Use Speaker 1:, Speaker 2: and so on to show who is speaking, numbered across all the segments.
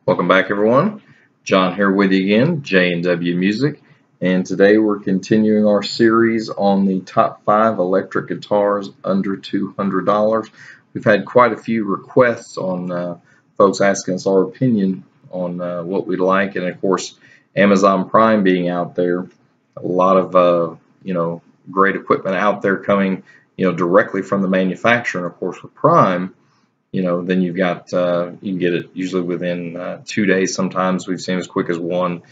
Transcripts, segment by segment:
Speaker 1: Welcome back, everyone. John here with you again, J&W Music, and today we're continuing our series on the top 5 electric guitars under $200. We've had quite a few requests on folks asking us our opinion on what we'd like, and of course, Amazon Prime being out there, a lot of great equipment out there coming directly from the manufacturer, and of course with Prime. Then you've got you can get it usually within 2 days. Sometimes we've seen as quick as 1,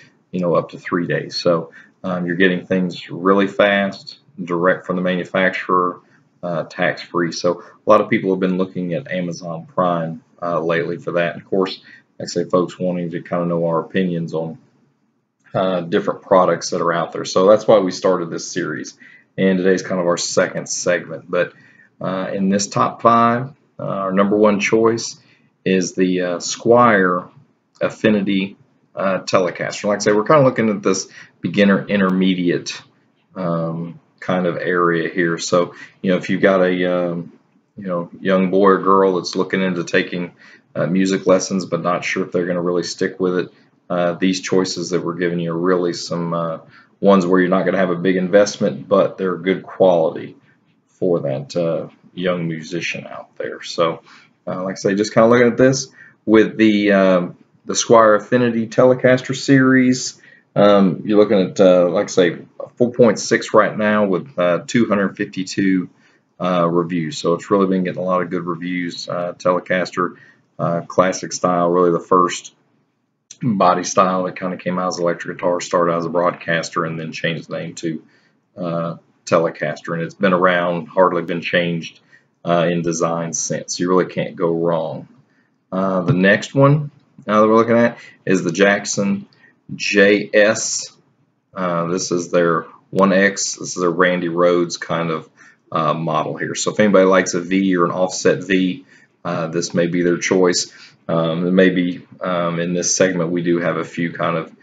Speaker 1: up to 3 days. So you're getting things really fast, direct from the manufacturer, tax-free. So a lot of people have been looking at Amazon Prime lately for that. And of course, like I say, folks wanting to kind of know our opinions on different products that are out there. So that's why we started this series. And today's kind of our second segment. But in this top 5. Our number 1 choice is the Squire Affinity Telecaster. Like I say, we're kind of looking at this beginner intermediate kind of area here. So, if you've got a young boy or girl that's looking into taking music lessons but not sure if they're going to really stick with it, these choices that we're giving you are really some ones where you're not going to have a big investment, but they're good quality for that young musician out there. So like I say, just kind of looking at this with the Squire Affinity Telecaster series, you're looking at like I say, a 4.6 right now with 252 reviews. So it's really been getting a lot of good reviews. Telecaster classic style, really the first body style that kind of came out as electric guitar, started out as a broadcaster and then changed the name to Telecaster, and it's been around, hardly been changed in design since. You really can't go wrong. The next one that we're looking at is the Jackson JS. This is their 1X. This is a Randy Rhoads kind of model here. So if anybody likes a V or an offset V, this may be their choice. Maybe in this segment we do have a few kind of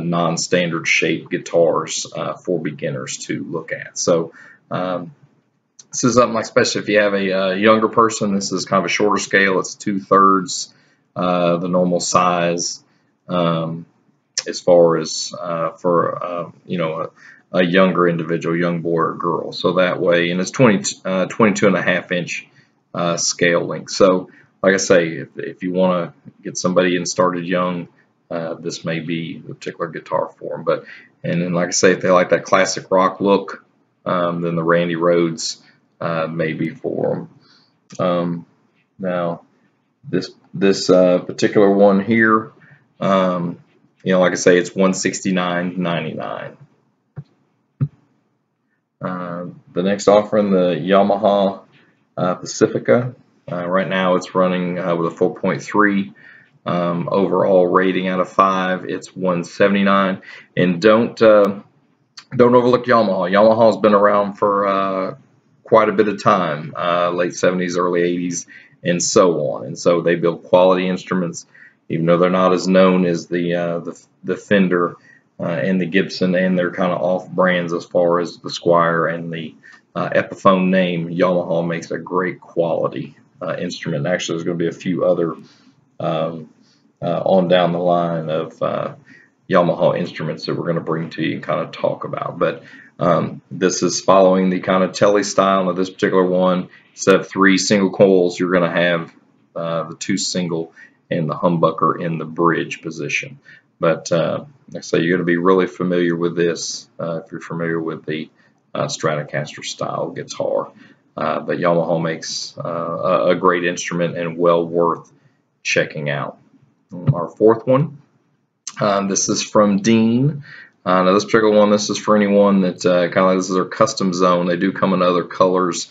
Speaker 1: non-standard shaped guitars for beginners to look at. So this is something like, especially if you have a younger person, this is kind of a shorter scale. It's 2/3 the normal size as far as for a younger individual, young boy or girl. So that way, and it's 22.5 inch scale length. So like I say, if you want to get somebody in started young, this may be the particular guitar for them. And then like I say, if they like that classic rock look, then the Randy Rhoads may be for them. Now, this particular one here, like I say, it's $169.99. The next offering, the Yamaha Pacifica. Right now, it's running with a 4.3. Overall rating out of 5, it's $179. And don't overlook Yamaha. Yamaha's been around for quite a bit of time, late 70s, early 80s, and so on. And so they build quality instruments, even though they're not as known as the Fender and the Gibson, and they're kind of off brands as far as the Squire and the Epiphone name. Yamaha makes a great quality instrument. Actually, there's going to be a few other on down the line of Yamaha instruments that we're going to bring to you and kind of talk about. But this is following the kind of tele style of this particular one. Instead of 3 single coils, you're going to have the 2 single and the humbucker in the bridge position. But like I say, you're going to be really familiar with this if you're familiar with the Stratocaster style guitar. But Yamaha makes a great instrument and well worth checking out. Our fourth one, this is from Dean. Now this particular one, this is for anyone that kind of, this is their custom zone. They do come in other colors.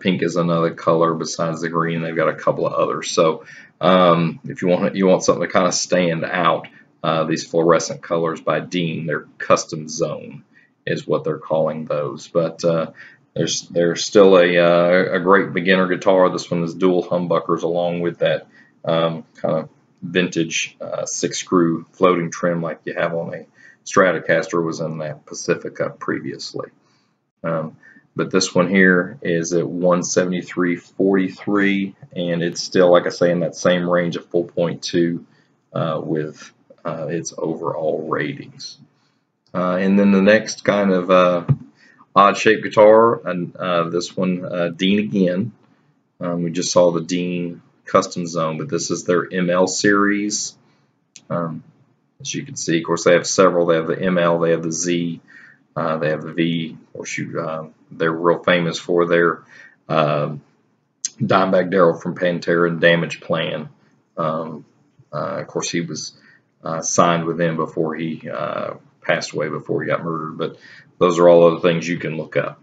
Speaker 1: Pink is another color besides the green. They've got a couple of others. So if you want something to kind of stand out, these fluorescent colors by Dean, their custom zone is what they're calling those. But there's still a great beginner guitar. This one is dual humbuckers along with that kind of vintage 6-screw floating trim like you have on a Stratocaster, was in that Pacifica previously. But this one here is at $173.43, and it's still, like I say, in that same range of 4.2 with its overall ratings. And then the next kind of odd-shaped guitar, and this one, Dean again. We just saw the Dean Custom Zone, but this is their ML series. As you can see, of course, they have several. They have the ML, they have the Z, they have the V. Of course, they're real famous for their Dimebag Darrell from Pantera and Damage Plan. Of course, he was signed with them before he passed away, before he got murdered. But those are all other things you can look up.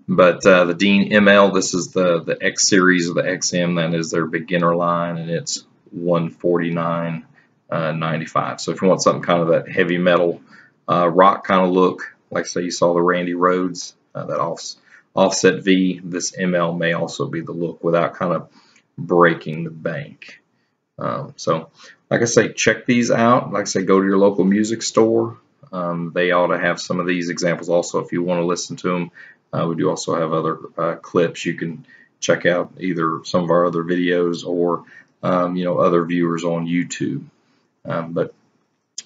Speaker 1: But the Dean ML, this is the X series of the XM. That is their beginner line, and it's $149.95. So if you want something kind of that heavy metal rock kind of look, like say you saw the Randy Rhoads, that offset V, this ML may also be the look without kind of breaking the bank. So like I say, check these out. Like I say, go to your local music store. They ought to have some of these examples also if you want to listen to them. We do also have other clips. You can check out either some of our other videos or other viewers on YouTube. But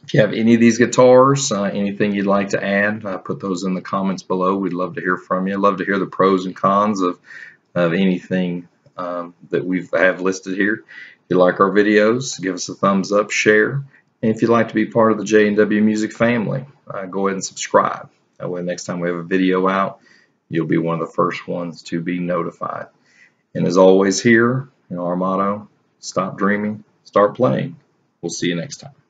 Speaker 1: if you have any of these guitars, anything you'd like to add, put those in the comments below. We'd love to hear from you. I'd love to hear the pros and cons of anything that we have listed here. If you like our videos, give us a thumbs up, share. And if you'd like to be part of the J&W Music family, go ahead and subscribe. That way next time we have a video out, you'll be one of the first ones to be notified. And as always here, our motto, stop dreaming, start playing. We'll see you next time.